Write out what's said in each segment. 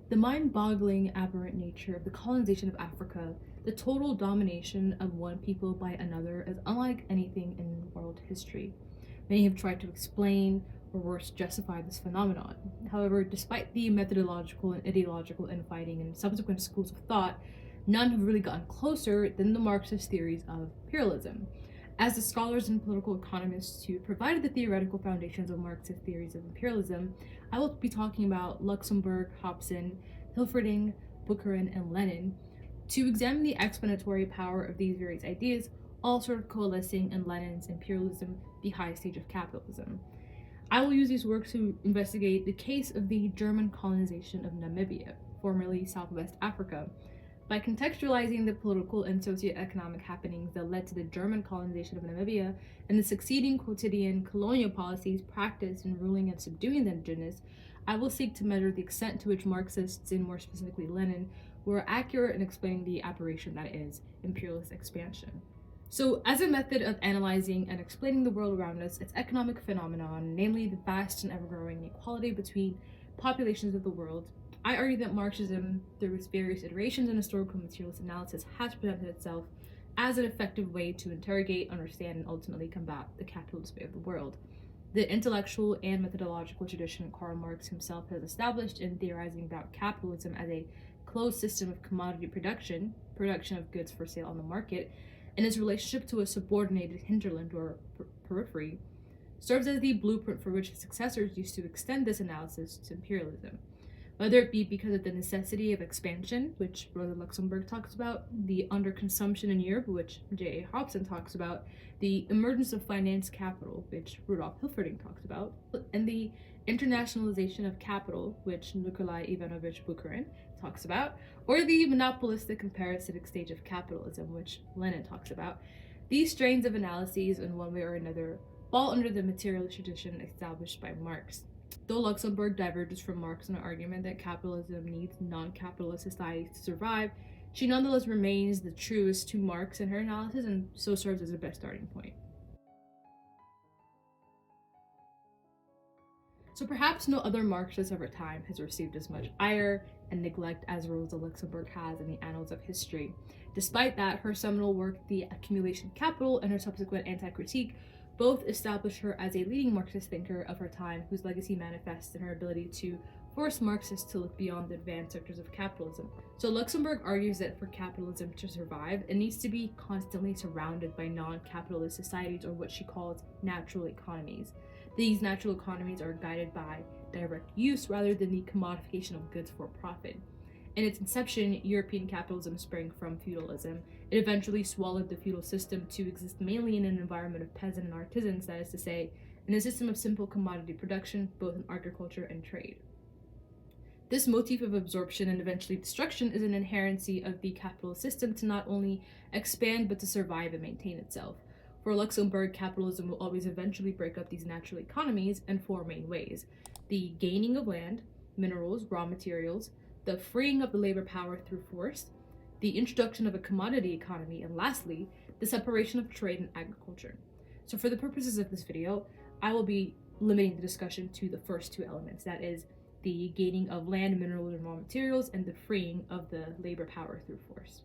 The mind-boggling, aberrant nature of the colonization of Africa, the total domination of one people by another, is unlike anything in world history. Many have tried to explain, or worse, justify this phenomenon. However, despite the methodological and ideological infighting in subsequent schools of thought, none have really gotten closer than the Marxist theories of imperialism. As the scholars and political economists who provided the theoretical foundations of Marxist theories of imperialism, I will be talking about Luxemburg, Hobson, Hilferding, Bukharin, and Lenin to examine the explanatory power of these various ideas, all sort of coalescing in Lenin's Imperialism, the high stage of capitalism. I will use these works to investigate the case of the German colonization of Namibia, formerly Southwest Africa, by contextualizing the political and socioeconomic happenings that led to the German colonization of Namibia and the succeeding quotidian colonial policies practiced in ruling and subduing the indigenous. I will seek to measure the extent to which Marxists, and more specifically Lenin, were accurate in explaining the aberration that is imperialist expansion. So, as a method of analyzing and explaining the world around us, its economic phenomenon, namely the vast and ever-growing inequality between populations of the world, I argue that Marxism, through its various iterations in historical materialist analysis, has presented itself as an effective way to interrogate, understand, and ultimately combat the capitalist way of the world. The intellectual and methodological tradition Karl Marx himself has established in theorizing about capitalism as a closed system of commodity production of goods for sale on the market, and its relationship to a subordinated hinterland or periphery, serves as the blueprint for which his successors used to extend this analysis to imperialism. Whether it be because of the necessity of expansion, which Rosa Luxemburg talks about, the underconsumption in Europe, which J.A. Hobson talks about, the emergence of finance capital, which Rudolf Hilferding talks about, and the internationalization of capital, which Nikolai Ivanovich Bukharin talks about, or the monopolistic and parasitic stage of capitalism, which Lenin talks about, these strains of analyses, in one way or another, fall under the materialist tradition established by Marx. Though Luxemburg diverges from Marx in an argument that capitalism needs non-capitalist societies to survive, she nonetheless remains the truest to Marx in her analysis and so serves as the best starting point. So perhaps no other Marxist of her time has received as much ire and neglect as Rosa Luxemburg has in the annals of history. Despite that, her seminal work, The Accumulation of Capital, and her subsequent anti-critique both established her as a leading Marxist thinker of her time, whose legacy manifests in her ability to force Marxists to look beyond the advanced sectors of capitalism. So Luxemburg argues that for capitalism to survive, it needs to be constantly surrounded by non-capitalist societies, or what she calls natural economies. These natural economies are guided by direct use rather than the commodification of goods for profit. In its inception, European capitalism sprang from feudalism. It eventually swallowed the feudal system to exist mainly in an environment of peasant and artisans, that is to say, in a system of simple commodity production, both in agriculture and trade. This motif of absorption and eventually destruction is an inherency of the capitalist system to not only expand but to survive and maintain itself. For Luxemburg, capitalism will always eventually break up these natural economies in four main ways: the gaining of land, minerals, raw materials, the freeing of the labor power through force, the introduction of a commodity economy, and lastly, the separation of trade and agriculture. So for the purposes of this video, I will be limiting the discussion to the first two elements, that is, the gaining of land, minerals, and raw materials, and the freeing of the labor power through force.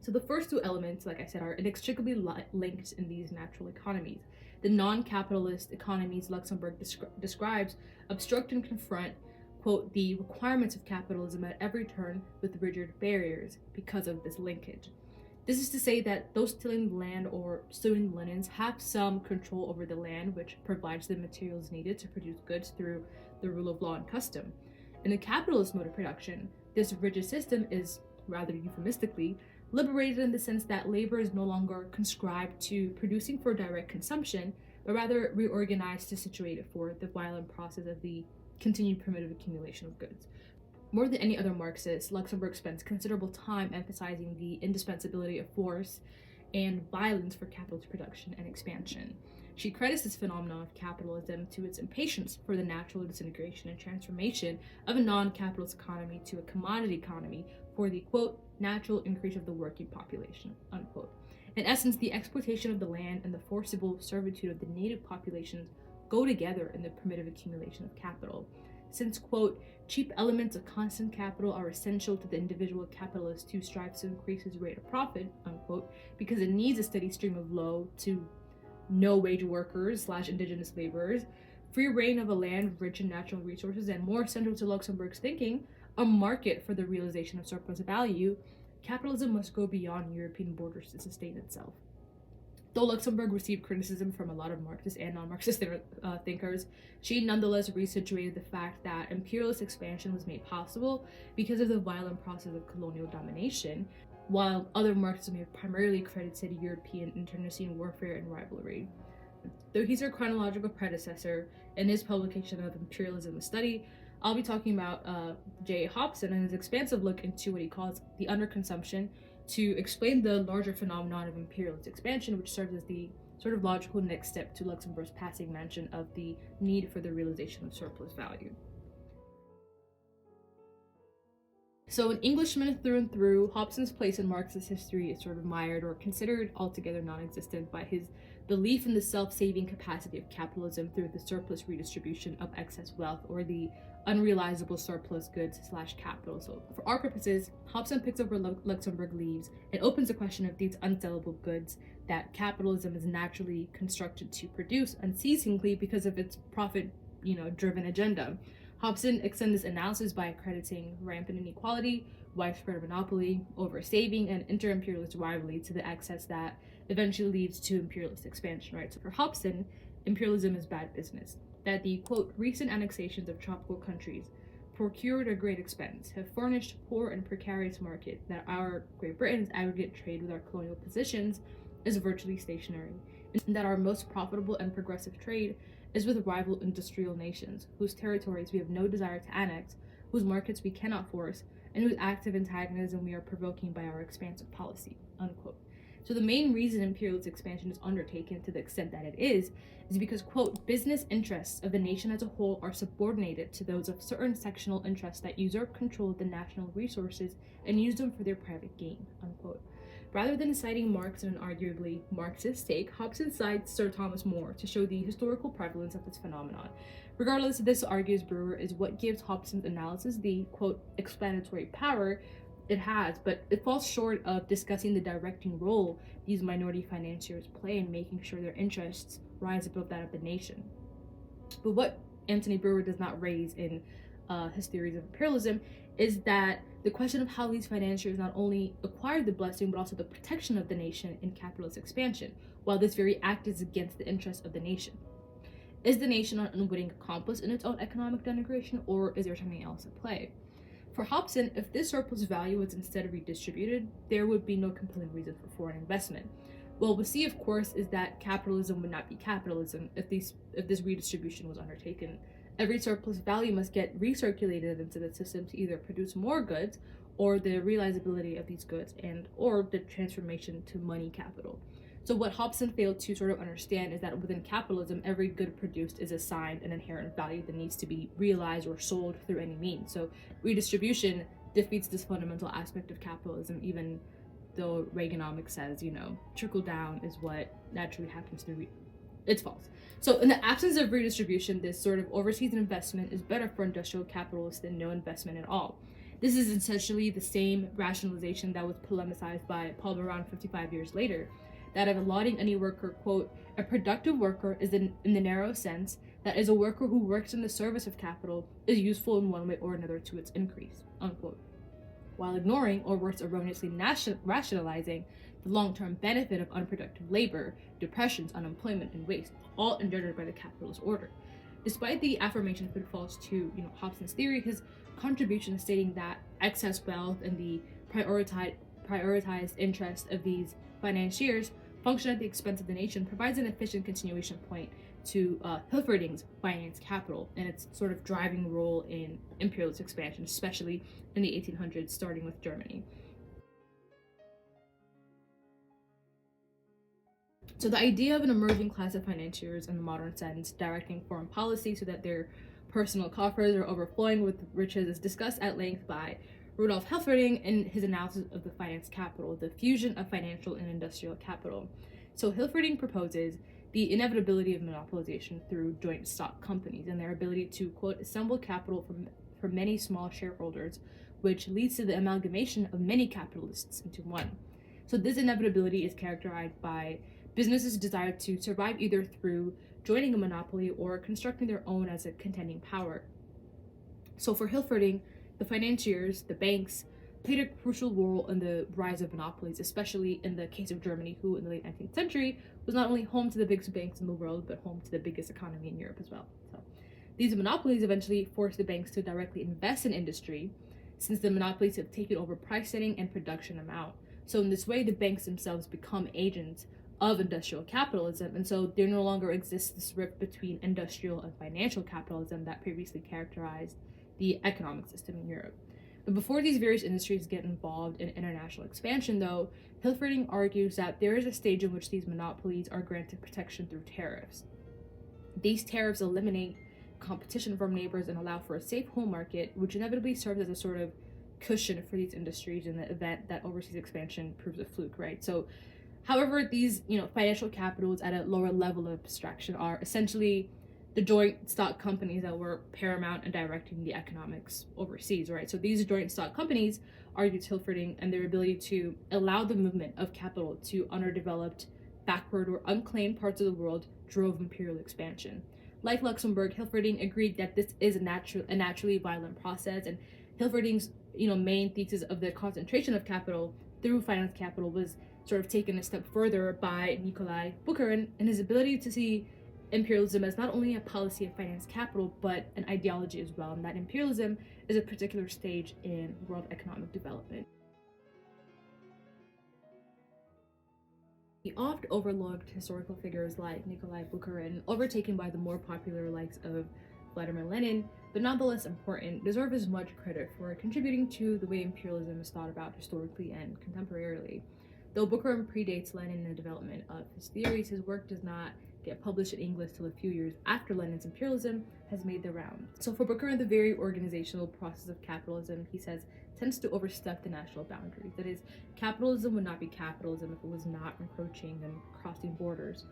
So the first two elements, like I said, are inextricably linked in these natural economies. The non-capitalist economies Luxemburg describes obstruct and confront, quote, the requirements of capitalism at every turn with rigid barriers because of this linkage. This is to say that those tilling the land or sowing the linens have some control over the land, which provides the materials needed to produce goods through the rule of law and custom. In the capitalist mode of production, this rigid system is, rather euphemistically, liberated in the sense that labor is no longer conscribed to producing for direct consumption, but rather reorganized to situate it for the violent process of the continued primitive accumulation of goods. More than any other Marxist, Luxemburg spends considerable time emphasizing the indispensability of force and violence for capitalist production and expansion. She credits this phenomenon of capitalism to its impatience for the natural disintegration and transformation of a non-capitalist economy to a commodity economy for the, quote, natural increase of the working population, unquote. In essence, the exploitation of the land and the forcible servitude of the native populations go together in the primitive accumulation of capital. Since, quote, Cheap elements of constant capital are essential to the individual capitalist who strives to increase his rate of profit, unquote, because it needs a steady stream of low to no wage workers slash indigenous laborers, free reign of a land rich in natural resources, and more central to Luxemburg's thinking, a market for the realization of surplus value. Capitalism must go beyond European borders to sustain itself. Though Luxemburg received criticism from a lot of Marxist and non-Marxist thinkers, she nonetheless resituated the fact that imperialist expansion was made possible because of the violent process of colonial domination, while other Marxists may have primarily credited European internecine warfare and rivalry. Though he's her chronological predecessor, in his publication of Imperialism, a Study, I'll be talking about J. Hobson and his expansive look into what he calls the underconsumption to explain the larger phenomenon of imperialist expansion, which serves as the sort of logical next step to Luxemburg's passing mention of the need for the realization of surplus value. So an Englishman through and through, Hobson's place in Marxist history is sort of mired or considered altogether non-existent by his belief in the self-saving capacity of capitalism through the surplus redistribution of excess wealth, or the unrealizable surplus goods slash capital. So for our purposes, Hobson picks up where Luxemburg leaves and opens the question of these unsellable goods that capitalism is naturally constructed to produce unceasingly because of its profit, driven agenda. Hobson extends this analysis by accrediting rampant inequality, widespread monopoly, oversaving, and inter-imperialist rivalry to the excess that eventually leads to imperialist expansion, right? So for Hobson, imperialism is bad business. That the, quote, recent annexations of tropical countries procured at great expense have furnished poor and precarious market, that our Great Britain's aggregate trade with our colonial positions is virtually stationary, and that our most profitable and progressive trade is with rival industrial nations, whose territories we have no desire to annex, whose markets we cannot force, and whose active antagonism we are provoking by our expansive policy, unquote. So the main reason imperialist expansion is undertaken to the extent that it is because, quote, business interests of the nation as a whole are subordinated to those of certain sectional interests that usurp control of the national resources and use them for their private gain, unquote. Rather than citing Marx in an arguably Marxist take, Hobson cites Sir Thomas More to show the historical prevalence of this phenomenon. Regardless, this, argues Brewer, is what gives Hobson's analysis the, quote, explanatory power it has, but it falls short of discussing the directing role these minority financiers play in making sure their interests rise above that of the nation. But what Anthony Brewer does not raise in his theories of imperialism is that the question of how these financiers not only acquired the blessing but also the protection of the nation in capitalist expansion, while this very act is against the interests of the nation. Is the nation an unwitting accomplice in its own economic denigration, or is there something else at play? For Hobson, if this surplus value was instead redistributed, there would be no compelling reason for foreign investment. What we'll see, of course, is that capitalism would not be capitalism if this redistribution was undertaken. Every surplus value must get recirculated into the system to either produce more goods, or the realizability of these goods, and or the transformation to money capital. So what Hobson failed to sort of understand is that within capitalism, every good produced is assigned an inherent value that needs to be realized or sold through any means. So redistribution defeats this fundamental aspect of capitalism, even though Reaganomics says, trickle down is what naturally happens through it's false. So in the absence of redistribution, this sort of overseas investment is better for industrial capitalists than no investment at all. This is essentially the same rationalization that was polemicized by Paul Morand 55 years later, that of allotting any worker, quote, a productive worker is in the narrow sense that is a worker who works in the service of capital, is useful in one way or another to its increase, unquote, while ignoring, or worse, erroneously rationalizing the long-term benefit of unproductive labor, depressions, unemployment, and waste, all engendered by the capitalist order. Despite the affirmation pitfalls to Hobson's theory, his contribution stating that excess wealth and the prioritized interest of these financiers function at the expense of the nation provides an efficient continuation point to Hilferding's finance capital and its sort of driving role in imperialist expansion, especially in the 1800s, starting with Germany. So the idea of an emerging class of financiers in the modern sense directing foreign policy so that their personal coffers are overflowing with riches is discussed at length by Rudolf Hilferding in his analysis of the finance capital, the fusion of financial and industrial capital. So Hilferding proposes the inevitability of monopolization through joint stock companies and their ability to, quote, assemble capital for many small shareholders, which leads to the amalgamation of many capitalists into one. So this inevitability is characterized by businesses' desire to survive either through joining a monopoly or constructing their own as a contending power. So for Hilferding, the financiers, the banks, played a crucial role in the rise of monopolies, especially in the case of Germany, who in the late 19th century was not only home to the biggest banks in the world, but home to the biggest economy in Europe as well. So these monopolies eventually forced the banks to directly invest in industry, since the monopolies have taken over price setting and production amount. So in this way, the banks themselves become agents of industrial capitalism, and so there no longer exists this rift between industrial and financial capitalism that previously characterized the economic system in Europe. But before these various industries get involved in international expansion, though, Hilferding argues that there is a stage in which these monopolies are granted protection through tariffs. These tariffs eliminate competition from neighbors and allow for a safe home market, which inevitably serves as a sort of cushion for these industries in the event that overseas expansion proves a fluke, right? So, however, these financial capitals at a lower level of abstraction are essentially the joint stock companies that were paramount in directing the economics overseas, right? So these joint stock companies argued Hilferding and their ability to allow the movement of capital to underdeveloped, backward, or unclaimed parts of the world drove imperial expansion. Like Luxemburg, Hilferding agreed that this is a naturally violent process, and Hilferding's main thesis of the concentration of capital through finance capital was sort of taken a step further by Nikolai Bukharin and his ability to see imperialism as not only a policy of finance capital, but an ideology as well, and that imperialism is a particular stage in world economic development. The oft overlooked historical figures like Nikolai Bukharin, overtaken by the more popular likes of Vladimir Lenin, but nonetheless important, deserve as much credit for contributing to the way imperialism is thought about historically and contemporarily. Though Bukharin predates Lenin in the development of his theories, his work does not get published in English till a few years after Lenin's imperialism has made the round. So for Bukharin, the very organizational process of capitalism, he says, tends to overstep the national boundaries. That is, capitalism would not be capitalism if it was not encroaching and crossing borders.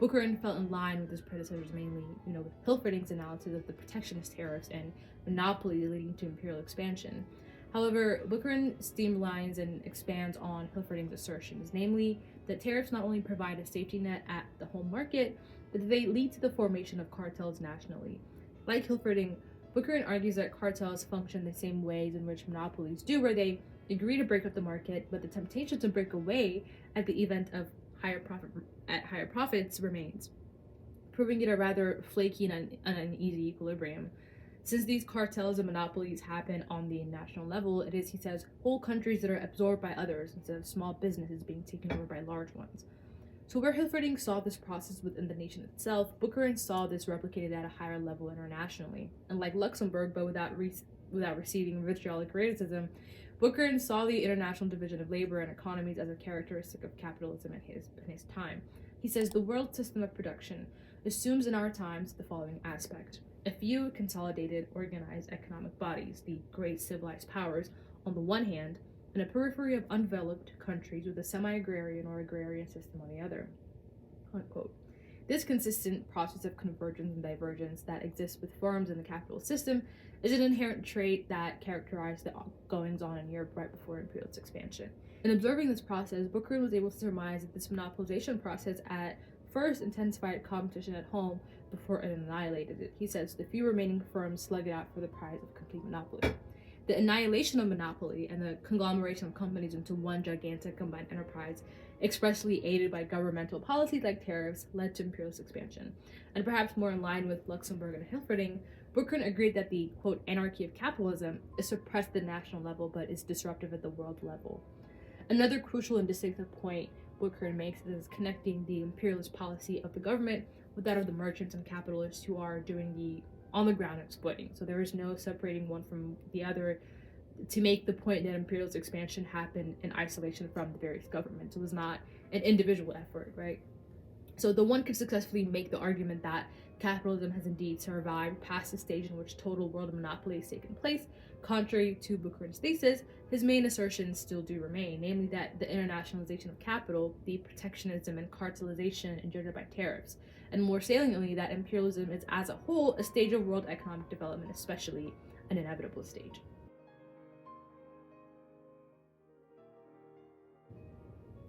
Bukharin fell in line with his predecessors, mainly, with Hilferding's analysis of the protectionist tariffs and monopoly leading to imperial expansion. However, Bukharin streamlines and expands on Hilferding's assertions, namely that tariffs not only provide a safety net at the home market, but they lead to the formation of cartels nationally. Like Hilferding, Bukharin argues that cartels function the same ways in which monopolies do, where they agree to break up the market, but the temptation to break away at the event of higher profits remains, proving it a rather flaky and uneasy equilibrium. Since these cartels and monopolies happen on the national level, it is, he says, whole countries that are absorbed by others instead of small businesses being taken over by large ones. So where Hilferding saw this process within the nation itself, Bukharin saw this replicated at a higher level internationally. And like Luxemburg, but without receiving vitriolic criticism, Bukharin saw the international division of labor and economies as a characteristic of capitalism in his time. He says the world system of production assumes in our times the following aspect. A few consolidated, organized economic bodies, the great civilized powers, on the one hand, and a periphery of undeveloped countries with a semi-agrarian or agrarian system on the other. Unquote. This consistent process of convergence and divergence that exists with firms in the capitalist system is an inherent trait that characterized the goings-on in Europe right before imperialist expansion. In observing this process, Bukharin was able to surmise that this monopolization process at first intensified competition at home before it annihilated it. He says the few remaining firms slug it out for the prize of complete monopoly. The annihilation of monopoly and the conglomeration of companies into one gigantic combined enterprise, expressly aided by governmental policies like tariffs, led to imperialist expansion. And perhaps more in line with Luxemburg and Hilferding, Bukharin agreed that the, quote, anarchy of capitalism is suppressed at the national level but is disruptive at the world level. Another crucial and distinctive point Bukharin makes is connecting the imperialist policy of the government with that of the merchants and capitalists who are doing the on-the-ground exploiting. So there is no separating one from the other to make the point that imperialist expansion happened in isolation from the various governments. It was not an individual effort, right? So the one could successfully make the argument that capitalism has indeed survived past the stage in which total world monopoly has taken place. Contrary to Bukharin's thesis, his main assertions still do remain, namely that the internationalization of capital, the protectionism and cartelization engendered by tariffs, and more saliently that imperialism is as a whole a stage of world economic development, especially an inevitable stage.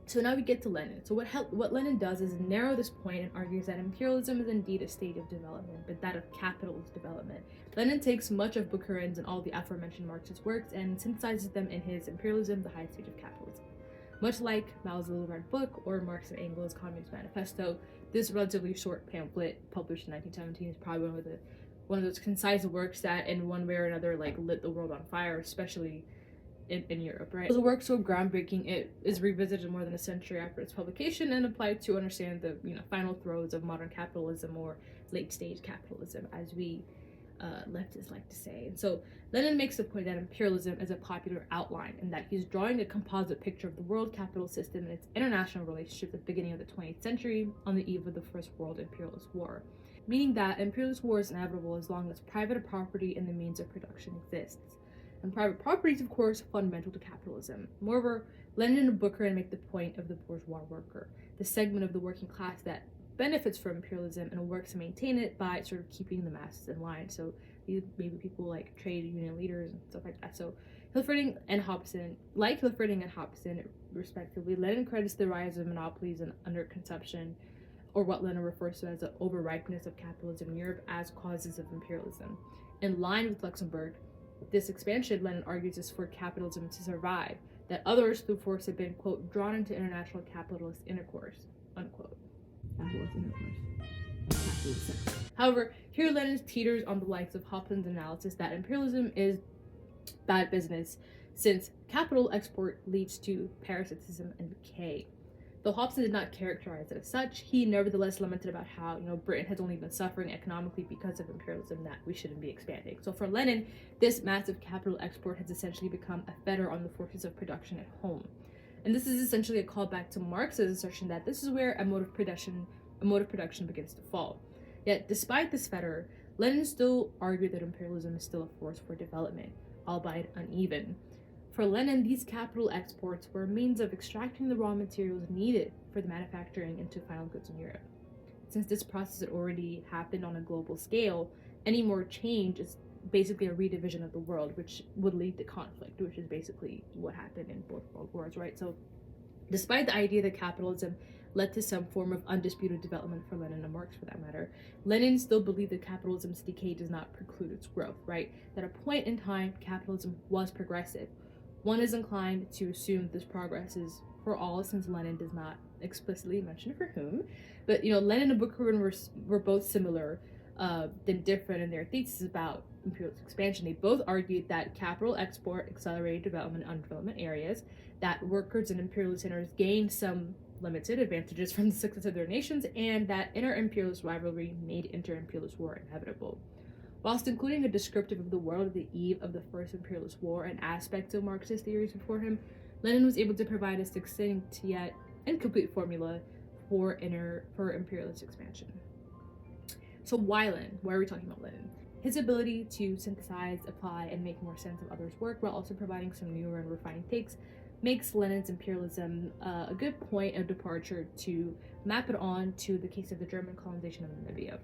So now we get to Lenin. So what Lenin does is narrow this point and argues that imperialism is indeed a state of development, but that of capitalist development. Lenin takes much of Bukharin's and all the aforementioned Marxist works and synthesizes them in his Imperialism, the Highest Stage of Capitalism. Much like Mao's Little Red Book or Marx and Engels' Communist Manifesto, this relatively short pamphlet published in 1917 is probably one of those concise works that in one way or another like lit the world on fire, especially in Europe, right? It was a work so groundbreaking it is revisited more than a century after its publication and applied to understand the final throes of modern capitalism or late stage capitalism, as we leftists like to say. And so Lenin makes the point that imperialism is a popular outline and that he's drawing a composite picture of the world capital system and its international relationship at the beginning of the 20th century on the eve of the First World Imperialist War, meaning that imperialist war is inevitable as long as private property and the means of production exists. And private property is, of course, fundamental to capitalism. Moreover, Lenin and Bukharin make the point of the bourgeois worker, the segment of the working class that benefits from imperialism and works to maintain it by sort of keeping the masses in line. So these maybe people like trade union leaders and stuff like that. So Hilferding and Hobson, respectively, Lenin credits the rise of monopolies and underconsumption, or what Lenin refers to as the overripeness of capitalism in Europe, as causes of imperialism. In line with Luxemburg, this expansion, Lenin argues, is for capitalism to survive, that others through force have been, quote, drawn into international capitalist intercourse, unquote. However, here Lenin teeters on the likes of Hobson's analysis that imperialism is bad business since capital export leads to parasitism and decay. Though Hobson did not characterize it as such, he nevertheless lamented about how, Britain has only been suffering economically because of imperialism, that we shouldn't be expanding. So for Lenin, this massive capital export has essentially become a fetter on the forces of production at home. And this is essentially a callback to Marx's assertion that this is where a mode of production begins to fall. Yet, despite this fetter, Lenin still argued that imperialism is still a force for development, albeit uneven. For Lenin, these capital exports were a means of extracting the raw materials needed for the manufacturing into final goods in Europe. Since this process had already happened on a global scale, any more change is basically a redivision of the world, which would lead to conflict, which is basically what happened in both world wars, right? So despite the idea that capitalism led to some form of undisputed development for Lenin and Marx for that matter, Lenin still believed that capitalism's decay does not preclude its growth, right? That at a point in time, capitalism was progressive. One is inclined to assume this progress is for all, since Lenin does not explicitly mention for whom. But, Lenin and Bukharin were both similar, then different in their thesis about imperialist expansion. They both argued that capital export accelerated development in undeveloped areas, that workers and imperialist centers gained some limited advantages from the success of their nations, and that inter-imperialist rivalry made inter-imperialist war inevitable. Whilst including a descriptive of the world at the eve of the First Imperialist War and aspects of Marxist theories before him, Lenin was able to provide a succinct yet incomplete formula for imperialist expansion. So why Lenin? Why are we talking about Lenin? His ability to synthesize, apply, and make more sense of others' work while also providing some newer and refined takes makes Lenin's imperialism a good point of departure to map it on to the case of the German colonization of Namibia.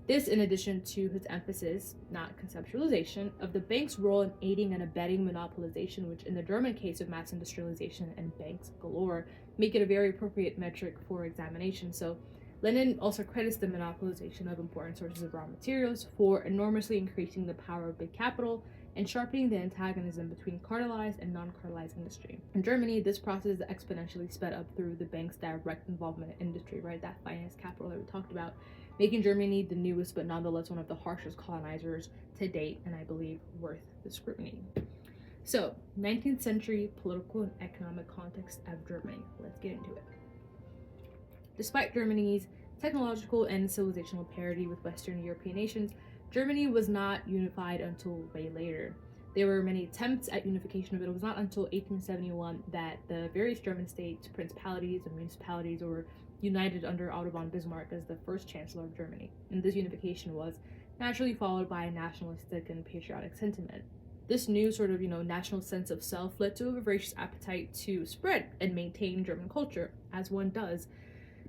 This, in addition to his emphasis, not conceptualization, of the bank's role in aiding and abetting monopolization, which in the German case of mass industrialization and banks galore, make it a very appropriate metric for examination. So Lenin also credits the monopolization of important sources of raw materials for enormously increasing the power of big capital and sharpening the antagonism between cartelized and non-cartelized industry. In Germany, this process is exponentially sped up through the bank's direct involvement in industry, right? That finance capital that we talked about, making Germany the newest but nonetheless one of the harshest colonizers to date, and I believe worth the scrutiny. So, 19th century political and economic context of Germany. Let's get into it. Despite Germany's technological and civilizational parity with Western European nations, Germany was not unified until way later. There were many attempts at unification, but it was not until 1871 that the various German states, principalities, and municipalities were united under Otto von Bismarck as the first Chancellor of Germany. And this unification was naturally followed by a nationalistic and patriotic sentiment. This new sort of, national sense of self led to a voracious appetite to spread and maintain German culture, as one does.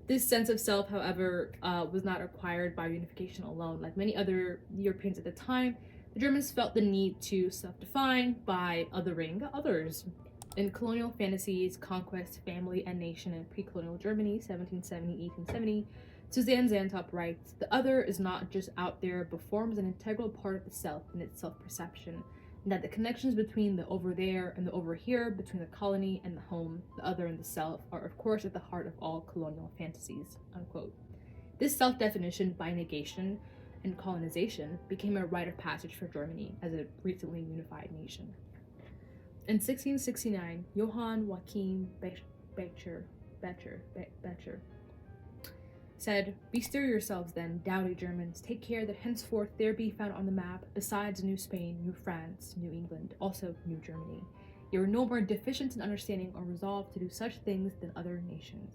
This sense of self, however, was not acquired by unification alone. Like many other Europeans at the time, The Germans felt the need to self-define by othering others. In colonial fantasies, conquest, family, and nation in pre-colonial Germany, 1770-1870, Suzanne Zantop writes, "The other is not just out there, but forms an integral part of the self in its self-perception, and that the connections between the over there and the over here, between the colony and the home, the other and the self, are of course at the heart of all colonial fantasies." Unquote. This self-definition by negation and colonization became a rite of passage for Germany as a recently unified nation. In 1669, Johann Joachim Becher said, "Bestir yourselves then, doughty Germans, take care that henceforth there be found on the map, besides New Spain, New France, New England, also New Germany. You are no more deficient in understanding or resolved to do such things than other nations."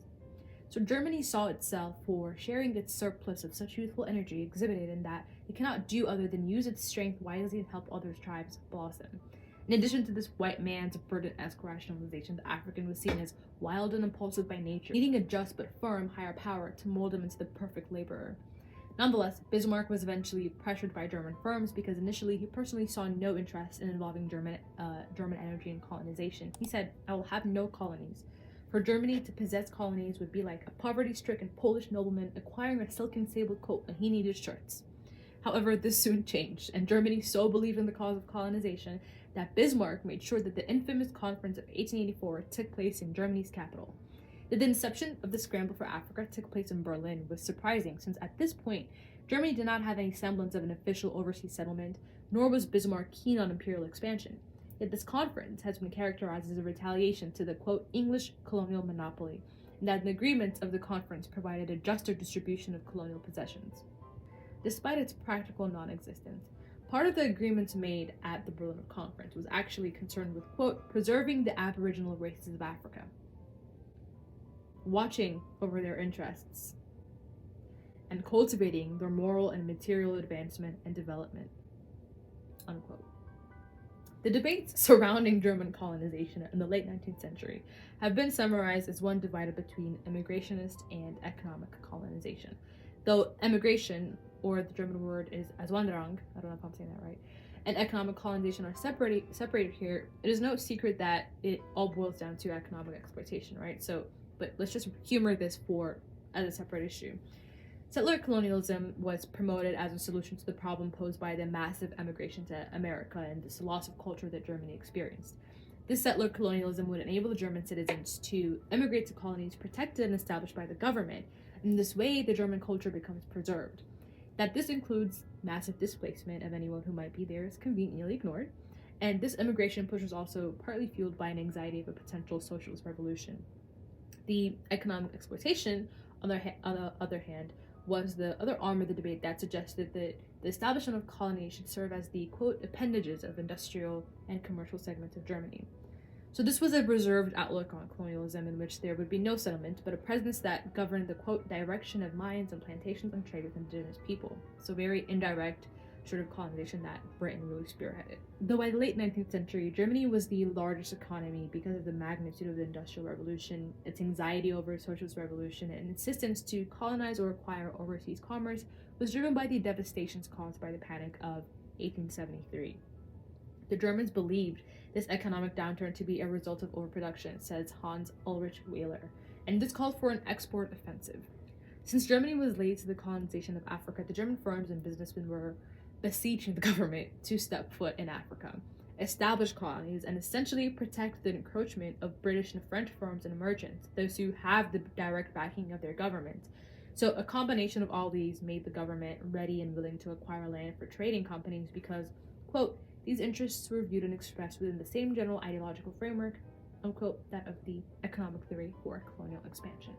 So Germany saw itself for sharing its surplus of such youthful energy exhibited in that it cannot do other than use its strength wisely and help other tribes blossom. In addition to this white man's burden-esque rationalization, the African was seen as wild and impulsive by nature, needing a just but firm higher power to mold him into the perfect laborer. Nonetheless, Bismarck was eventually pressured by German firms because initially he personally saw no interest in involving German energy in colonization. He said, "I will have no colonies. For Germany to possess colonies would be like a poverty-stricken Polish nobleman acquiring a silken sable coat when he needed shirts." However, this soon changed, and Germany so believed in the cause of colonization that Bismarck made sure that the infamous conference of 1884 took place in Germany's capital. That the inception of the scramble for Africa took place in Berlin was surprising, since at this point, Germany did not have any semblance of an official overseas settlement, nor was Bismarck keen on imperial expansion. Yet this conference has been characterized as a retaliation to the, quote, English colonial monopoly, and that the agreements of the conference provided a juster distribution of colonial possessions. Despite its practical non-existence, part of the agreements made at the Berlin Conference was actually concerned with, quote, preserving the aboriginal races of Africa, watching over their interests, and cultivating their moral and material advancement and development, unquote. The debates surrounding German colonization in the late 19th century have been summarized as one divided between immigrationist and economic colonization. Though emigration, or the German word is Auswanderung, I don't know if I'm saying that right, and economic colonization are separated here, it is no secret that it all boils down to economic exploitation, right? But let's just humor this as a separate issue. Settler colonialism was promoted as a solution to the problem posed by the massive emigration to America and this loss of culture that Germany experienced. This settler colonialism would enable the German citizens to immigrate to colonies protected and established by the government. In this way, the German culture becomes preserved. That this includes massive displacement of anyone who might be there is conveniently ignored, and this immigration push was also partly fueled by an anxiety of a potential socialist revolution. The economic exploitation, on the other hand, was the other arm of the debate that suggested that the establishment of colonies should serve as the, quote, appendages of industrial and commercial segments of Germany. So this was a reserved outlook on colonialism in which there would be no settlement, but a presence that governed the, quote, direction of mines and plantations and trade with indigenous people. So very indirect sort of colonization that Britain really spearheaded. Though by the late 19th century, Germany was the largest economy because of the magnitude of the Industrial Revolution, its anxiety over a socialist revolution, and insistence to colonize or acquire overseas commerce was driven by the devastations caused by the Panic of 1873. The Germans believed this economic downturn to be a result of overproduction, says Hans Ulrich Wehler, and this called for an export offensive. Since Germany was late to the colonization of Africa, the German firms and businessmen were beseeching the government to step foot in Africa, establish colonies, and essentially protect the encroachment of British and French firms and merchants, those who have the direct backing of their government. So a combination of all these made the government ready and willing to acquire land for trading companies because, quote, these interests were viewed and expressed within the same general ideological framework, unquote, that of the economic theory for colonial expansion.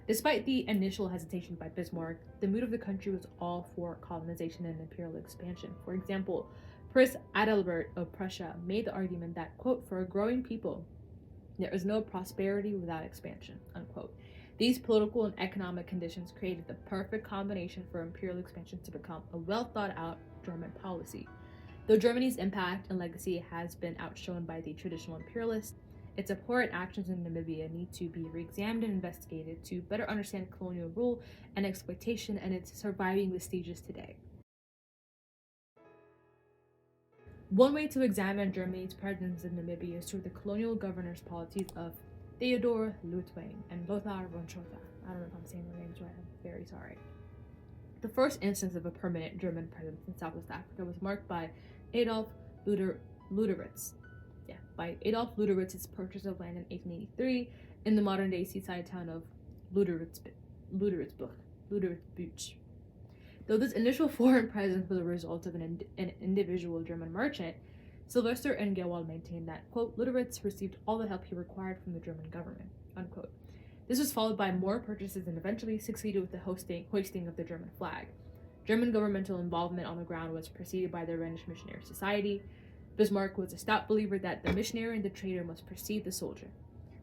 Despite the initial hesitation by Bismarck, the mood of the country was all for colonization and imperial expansion. For example, Prince Adalbert of Prussia made the argument that, quote, for a growing people, there is no prosperity without expansion, unquote. These political and economic conditions created the perfect combination for imperial expansion to become a well-thought-out German policy. Though Germany's impact and legacy has been outshone by the traditional imperialists, its abhorrent actions in Namibia need to be re-examined and investigated to better understand colonial rule and exploitation and its surviving vestiges today. One way to examine Germany's presence in Namibia is through the colonial governor's policies of Theodor Ludwig and Lothar von Trotha. I don't know if I'm saying their names right, I'm very sorry. The first instance of a permanent German presence in Southwest Africa was marked by Adolf Luderitz. By Adolf Luderitz's purchase of land in 1883 in the modern-day seaside town of Luderitzbuch. Though this initial foreign presence was a result of an individual German merchant, Sylvester and Gewald maintained that, quote, Luderitz received all the help he required from the German government, unquote. This was followed by more purchases and eventually succeeded with the hoisting of the German flag. German governmental involvement on the ground was preceded by the Rhenish Missionary Society. Bismarck was a stout believer that the missionary and the trader must precede the soldier.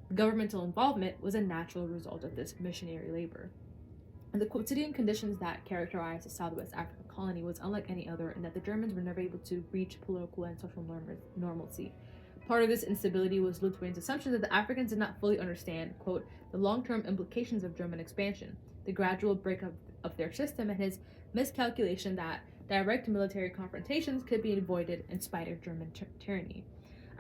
The governmental involvement was a natural result of this missionary labor. And the quotidian conditions that characterized the Southwest African colony was unlike any other in that the Germans were never able to reach political and social normalcy. Part of this instability was Ludwig's assumption that the Africans did not fully understand, quote, the long-term implications of German expansion, the gradual breakup of their system, and his miscalculation that direct military confrontations could be avoided in spite of German tyranny.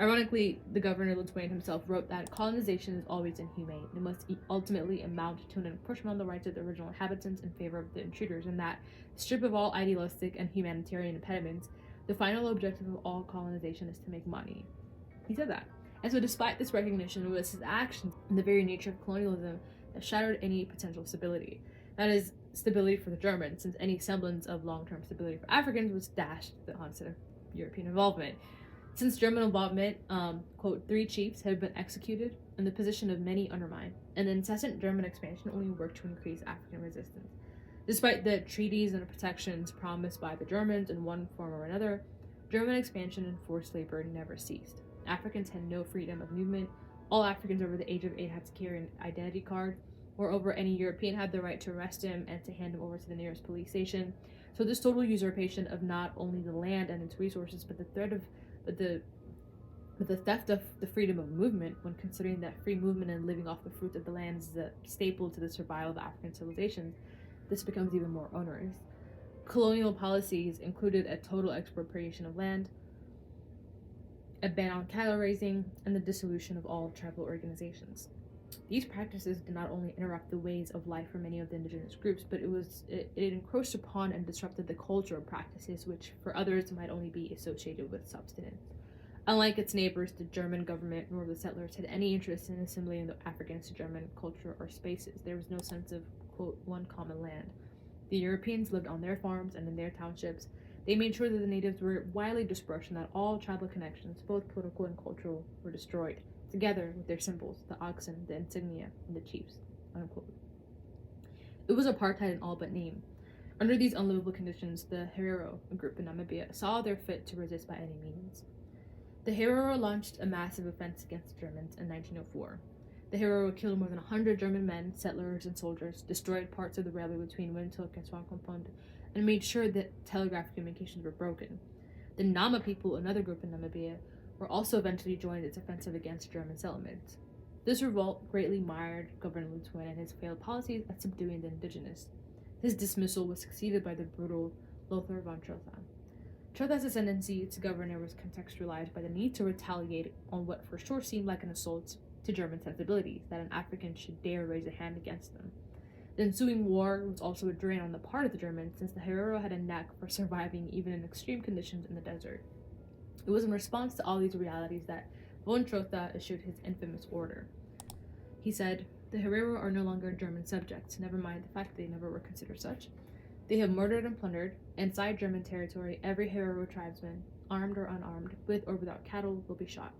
Ironically, the governor Ludwig himself wrote that colonization is always inhumane. It must ultimately amount to an encroachment on the rights of the original inhabitants in favor of the intruders, and that, stripped of all idealistic and humanitarian impediments, the final objective of all colonization is to make money. He said that. And so despite this recognition, it was his actions and the very nature of colonialism that shattered any potential stability. That is, stability for the Germans, since any semblance of long-term stability for Africans was dashed at the onset of European involvement. Since German involvement, quote, 3 chiefs had been executed and the position of many undermined, and the incessant German expansion only worked to increase African resistance. Despite the treaties and protections promised by the Germans in one form or another, German expansion and forced labor never ceased. Africans had no freedom of movement. All Africans over the age of 8 had to carry an identity card. Moreover, any European had the right to arrest him and to hand him over to the nearest police station. So this total usurpation of not only the land and its resources, but the theft of the freedom of movement, when considering that free movement and living off the fruit of the land is a staple to the survival of African civilizations, this becomes even more onerous. Colonial policies included a total expropriation of land, a ban on cattle raising, and the dissolution of all tribal organizations. These practices did not only interrupt the ways of life for many of the indigenous groups, but it encroached upon and disrupted the cultural practices which for others might only be associated with subsistence. Unlike its neighbors, the German government nor the settlers had any interest in assimilating the Africans to German culture or spaces. There was no sense of, quote, one common land. The Europeans lived on their farms and in their townships. They made sure that the natives were widely dispersed and that all tribal connections, both political and cultural, were destroyed, together with their symbols, the oxen, the insignia, and the chiefs, unquote. It was apartheid in all but name. Under these unlivable conditions, the Herero, a group in Namibia, saw their fit to resist by any means. The Herero launched a massive offense against the Germans in 1904. The Herero killed more than 100 German men, settlers, and soldiers, destroyed parts of the railway between Windhoek and Swankopmund, and made sure that telegraph communications were broken. The Nama people, another group in Namibia, were also eventually joined its offensive against German settlements. This revolt greatly mired Governor Ludwig and his failed policies at subduing the indigenous. His dismissal was succeeded by the brutal Lothar von Trotha. Trotha's ascendancy to governor was contextualized by the need to retaliate on what for sure seemed like an assault to German sensibilities, that an African should dare raise a hand against them. The ensuing war was also a drain on the part of the Germans, since the Herero had a knack for surviving even in extreme conditions in the desert. It was in response to all these realities that von Trotha issued his infamous order. He said, "The Herero are no longer German subjects, never mind the fact that they never were considered such. They have murdered and plundered. Inside German territory, every Herero tribesman, armed or unarmed, with or without cattle, will be shot.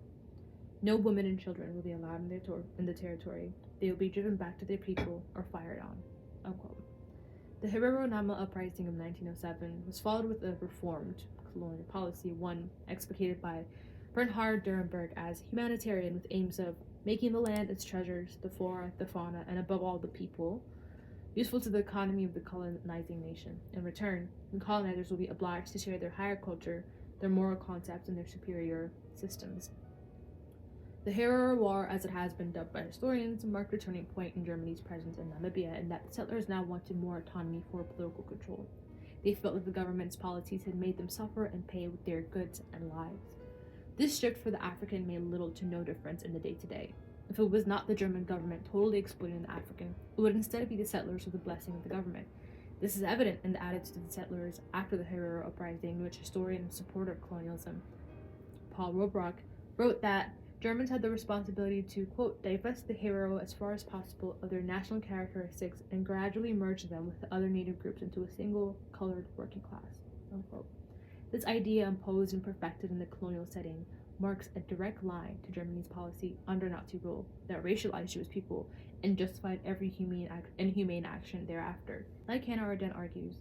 No women and children will be allowed in the territory. They will be driven back to their people or fired on." Unquote. The Herero Nama uprising of 1907 was followed with a reformed colonial policy, one explicated by Bernhard Durenberg as humanitarian, with aims of making the land, its treasures, the flora, the fauna, and above all the people, useful to the economy of the colonizing nation. In return, the colonizers will be obliged to share their higher culture, their moral concepts, and their superior systems. The Herero War, as it has been dubbed by historians, marked a turning point in Germany's presence in Namibia, in that the settlers now wanted more autonomy for political control. They felt that the government's policies had made them suffer and pay with their goods and lives. This shift for the African made little to no difference in the day-to-day. If it was not the German government totally exploiting the African, it would instead be the settlers with the blessing of the government. This is evident in the attitude of the settlers after the Herero Uprising, in which historian and supporter of colonialism Paul Robrock wrote that Germans had the responsibility to, quote, divest the Herero as far as possible of their national characteristics and gradually merge them with the other native groups into a single colored working class, unquote. This idea, imposed and perfected in the colonial setting, marks a direct line to Germany's policy under Nazi rule that racialized Jewish people and justified every inhumane action thereafter. Like Hannah Arendt argues,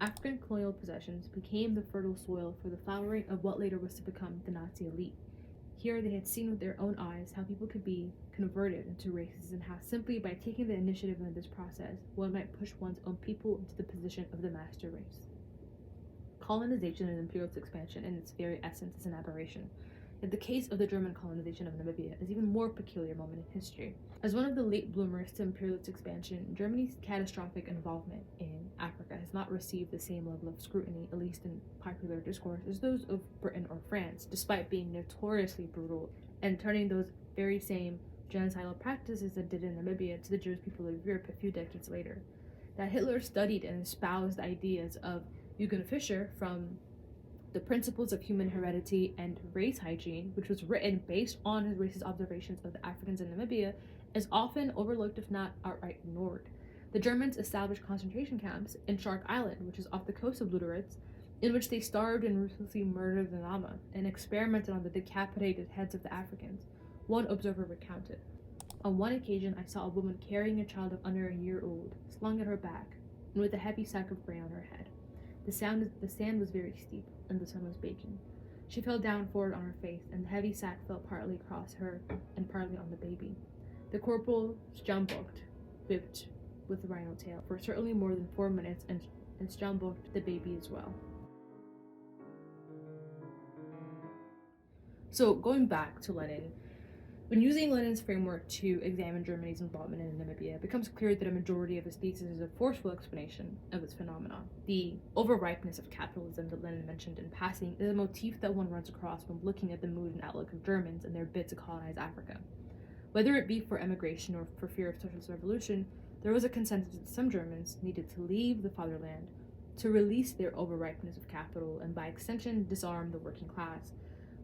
African colonial possessions became the fertile soil for the flowering of what later was to become the Nazi elite. Here they had seen with their own eyes how people could be converted into races and how simply by taking the initiative in this process, one might push one's own people into the position of the master race. Colonization and imperialist expansion in its very essence is an aberration. Yet the case of the German colonization of Namibia is even more peculiar moment in history. As one of the late bloomers to imperialist expansion, Germany's catastrophic involvement in Africa has not received the same level of scrutiny, at least in popular discourse, as those of Britain or France, despite being notoriously brutal and turning those very same genocidal practices that did in Namibia to the Jewish people of Europe a few decades later. That Hitler studied and espoused ideas of Eugen Fischer from The Principles of Human Heredity and Race Hygiene, which was written based on his racist observations of the Africans in Namibia, is often overlooked if not outright ignored. The Germans established concentration camps in Shark Island, which is off the coast of Lüderitz, in which they starved and ruthlessly murdered the Nama and experimented on the decapitated heads of the Africans. One observer recounted, "On one occasion I saw a woman carrying a child of under a year old, slung at her back, and with a heavy sack of grain on her head. The sand was very steep, and the sun was baking. She fell down forward on her face, and the heavy sack fell partly across her and partly on the baby. The corporal Stambocht whipped with the rhino tail for certainly more than 4 minutes, and Stambocht the baby as well." So going back to Lenin, when using Lenin's framework to examine Germany's involvement in Namibia, it becomes clear that a majority of his thesis is a forceful explanation of its phenomena. The overripeness of capitalism that Lenin mentioned in passing is a motif that one runs across when looking at the mood and outlook of Germans and their bid to colonize Africa. Whether it be for emigration or for fear of socialist revolution, there was a consensus that some Germans needed to leave the fatherland to release their overripeness of capital and by extension disarm the working class.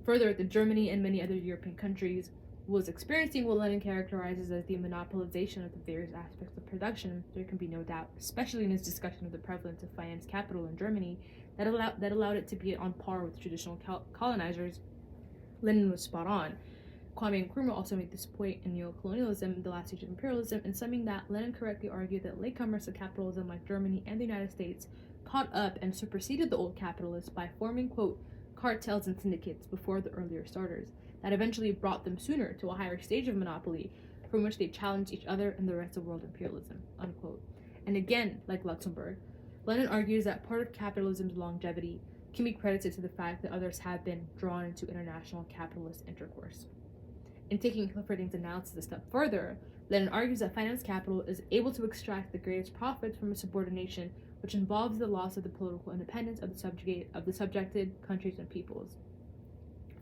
Further, that Germany and many other European countries was experiencing what Lenin characterizes as the monopolization of the various aspects of production, there can be no doubt, especially in his discussion of the prevalence of finance capital in Germany, that allowed it to be on par with traditional colonizers. Lenin was spot on. Kwame Nkrumah also made this point in Neocolonialism, The Last Stage of Imperialism, in summing that Lenin correctly argued that latecomers to capitalism like Germany and the United States caught up and superseded the old capitalists by forming, quote, cartels and syndicates before the earlier starters, that eventually brought them sooner to a higher stage of monopoly from which they challenged each other and the rest of world imperialism, unquote. And again, like Luxemburg, Lenin argues that part of capitalism's longevity can be credited to the fact that others have been drawn into international capitalist intercourse. In taking Clifford's analysis a step further, Lenin argues that finance capital is able to extract the greatest profits from a subordination which involves the loss of the political independence of the subjected countries and peoples.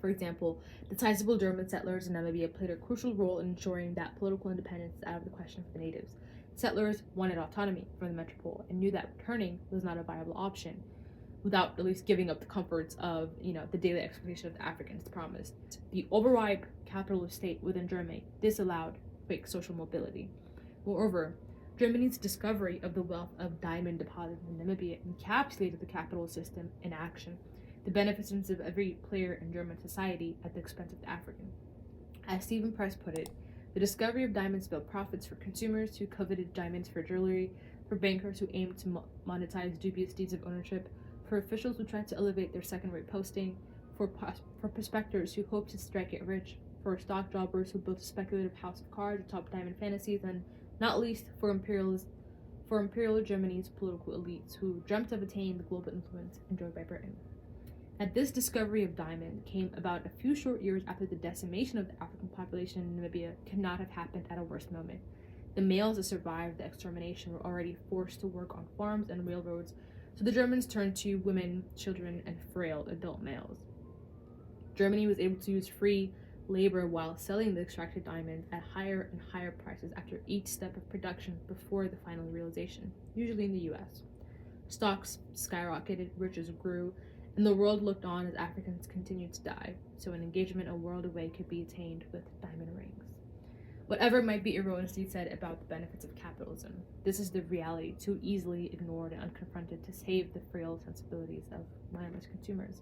For example, the sizable German settlers in Namibia played a crucial role in ensuring that political independence is out of the question for the natives. Settlers wanted autonomy from the metropole and knew that returning was not a viable option, without at least giving up the comforts of, the daily exploitation of the Africans promised. The overripe capitalist state within Germany disallowed quick social mobility. Moreover, Germany's discovery of the wealth of diamond deposits in Namibia encapsulated the capitalist system in action, the beneficence of every player in German society at the expense of the African. As Stephen Press put it, the discovery of diamonds spelled profits for consumers who coveted diamonds for jewelry, for bankers who aimed to monetize dubious deeds of ownership, for officials who tried to elevate their second-rate posting, for prospectors who hoped to strike it rich, for stock jobbers who built a speculative house of cards atop diamond fantasies, and not least for imperial Germany's political elites who dreamt of attaining the global influence enjoyed by Britain. That this discovery of diamond came about a few short years after the decimation of the African population in Namibia could not have happened at a worse moment. The males that survived the extermination were already forced to work on farms and railroads, So the Germans turned to women, children, and frail adult males. Germany was able to use free labor while selling the extracted diamonds at higher and higher prices after each step of production before the final realization, usually in the US. Stocks skyrocketed, riches grew, and the world looked on as Africans continued to die, so an engagement a world away could be attained with diamond rings. Whatever might be erroneously said about the benefits of capitalism, this is the reality too easily ignored and unconfronted to save the frail sensibilities of mindless consumers.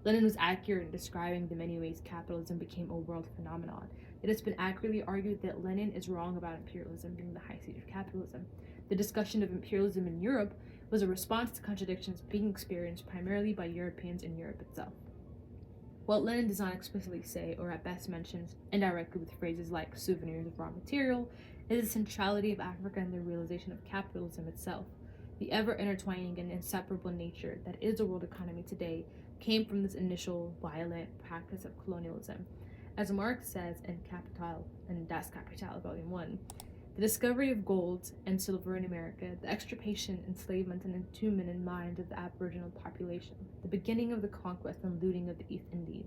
Lenin was accurate in describing the many ways capitalism became a world phenomenon. It has been accurately argued that Lenin is wrong about imperialism being the high seat of capitalism. The discussion of imperialism in Europe was a response to contradictions being experienced primarily by Europeans in Europe itself. What Lenin does not explicitly say, or at best mentions indirectly with phrases like souvenirs of raw material, is the centrality of Africa and the realization of capitalism itself. The ever-intertwining and inseparable nature that is the world economy today came from this initial violent practice of colonialism. As Marx says in Capital and Das Kapital, Volume 1, the discovery of gold and silver in America, the extirpation, enslavement, and entombment in minds of the aboriginal population, the beginning of the conquest and looting of the East Indies,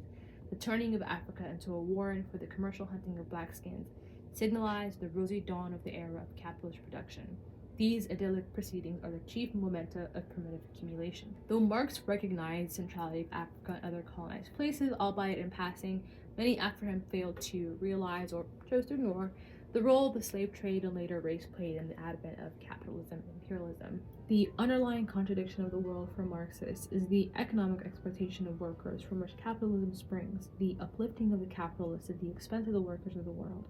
the turning of Africa into a warren for the commercial hunting of blackskins, signalized the rosy dawn of the era of capitalist production. These idyllic proceedings are the chief momenta of primitive accumulation. Though Marx recognized the centrality of Africa and other colonized places, albeit in passing, many after him failed to realize or chose to ignore the role the slave trade and later race played in the advent of capitalism and imperialism. The underlying contradiction of the world for Marxists is the economic exploitation of workers from which capitalism springs, the uplifting of the capitalists at the expense of the workers of the world.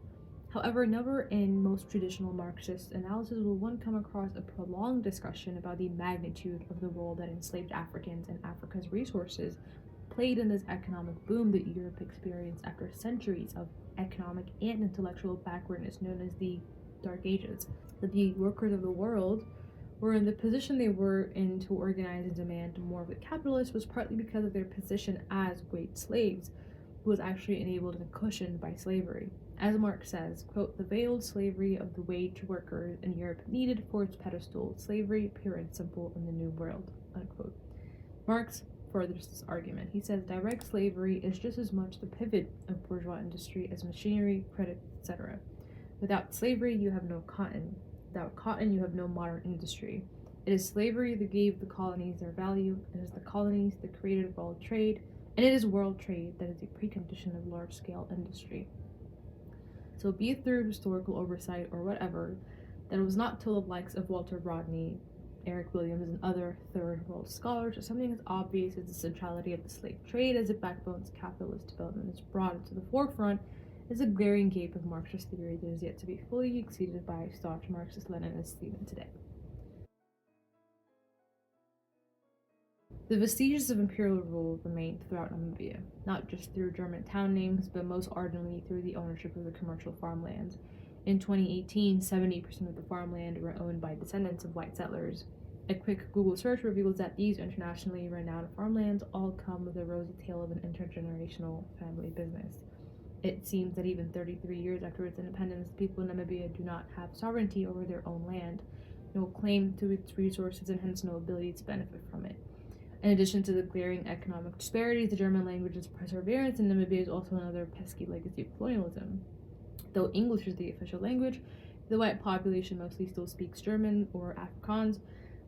However, never in most traditional Marxist analysis will one come across a prolonged discussion about the magnitude of the role that enslaved Africans and Africa's resources played in this economic boom that Europe experienced after centuries of economic and intellectual backwardness known as the Dark Ages. That the workers of the world were in the position they were in to organize and demand more of the capitalists was partly because of their position as great slaves, who was actually enabled and cushioned by slavery. As Marx says, quote, the veiled slavery of the wage workers in Europe needed for its pedestal slavery pure and simple in the New World, unquote. Marx furthers this argument. He says direct slavery is just as much the pivot of bourgeois industry as machinery, credit, etc. Without slavery, you have no cotton. Without cotton, you have no modern industry. It is slavery that gave the colonies their value. It is the colonies that created world trade, and it is world trade that is a precondition of large-scale industry. So be it through historical oversight or whatever, that it was not till the likes of Walter Rodney, Eric Williams, and other third world scholars or something as obvious as the centrality of the slave trade as a backbone to capitalist development is brought to the forefront is a glaring gap of Marxist theory that is yet to be fully exceeded by staunch Marxist Leninists even today. The vestiges of imperial rule remained throughout Namibia, not just through German town names, but most ardently through the ownership of the commercial farmlands. In 2018, 70% of the farmland were owned by descendants of white settlers. A quick Google search reveals that these internationally renowned farmlands all come with a rosy tale of an intergenerational family business. It seems that even 33 years after its independence, people in Namibia do not have sovereignty over their own land, no claim to its resources, and hence no ability to benefit from it. In addition to the glaring economic disparities, the German language's perseverance in Namibia is also another pesky legacy of colonialism. Though English is the official language, the white population mostly still speaks German or Afrikaans.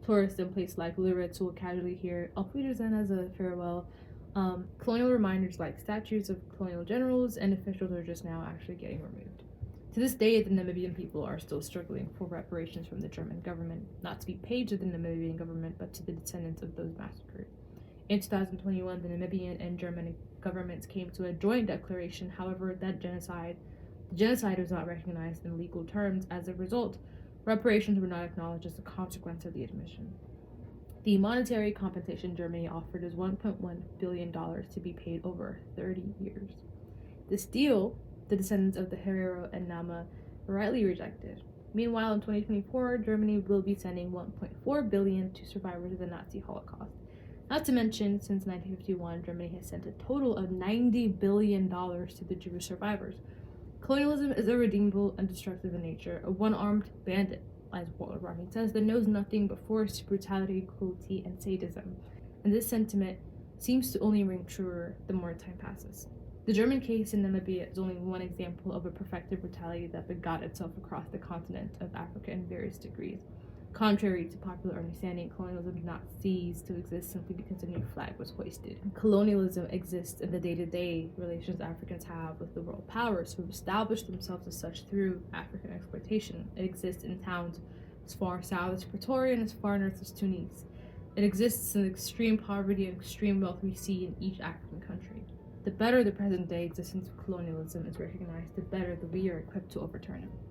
Tourists in places like Luritz will casually hear Auf Wiedersehen as a farewell. Colonial reminders like statues of colonial generals and officials are just now actually getting removed. To this day, the Namibian people are still struggling for reparations from the German government, not to be paid to the Namibian government, but to the descendants of those massacred. In 2021, the Namibian and German governments came to a joint declaration. However, the genocide was not recognized in legal terms. As a result, reparations were not acknowledged as a consequence of the admission. The monetary compensation Germany offered is $1.1 billion to be paid over 30 years. This deal, the descendants of the Herero and Nama rightly rejected. Meanwhile, in 2024, Germany will be sending $1.4 billion to survivors of the Nazi Holocaust. Not to mention, since 1951, Germany has sent a total of $90 billion to the Jewish survivors. Colonialism is irredeemable and destructive in nature, a one-armed bandit. as Walter Rodney says, that knows nothing but force, brutality, cruelty, and sadism. And this sentiment seems to only ring truer the more time passes. The German case in Namibia is only one example of a perfected brutality that begot itself across the continent of Africa in various degrees. Contrary to popular understanding, colonialism did not cease to exist simply because a new flag was hoisted. Colonialism exists in the day-to-day relations Africans have with the world powers who have established themselves as such through African exploitation. It exists in towns as far south as Pretoria and as far north as Tunis. It exists in the extreme poverty and extreme wealth we see in each African country. The better the present-day existence of colonialism is recognized, the better that we are equipped to overturn it.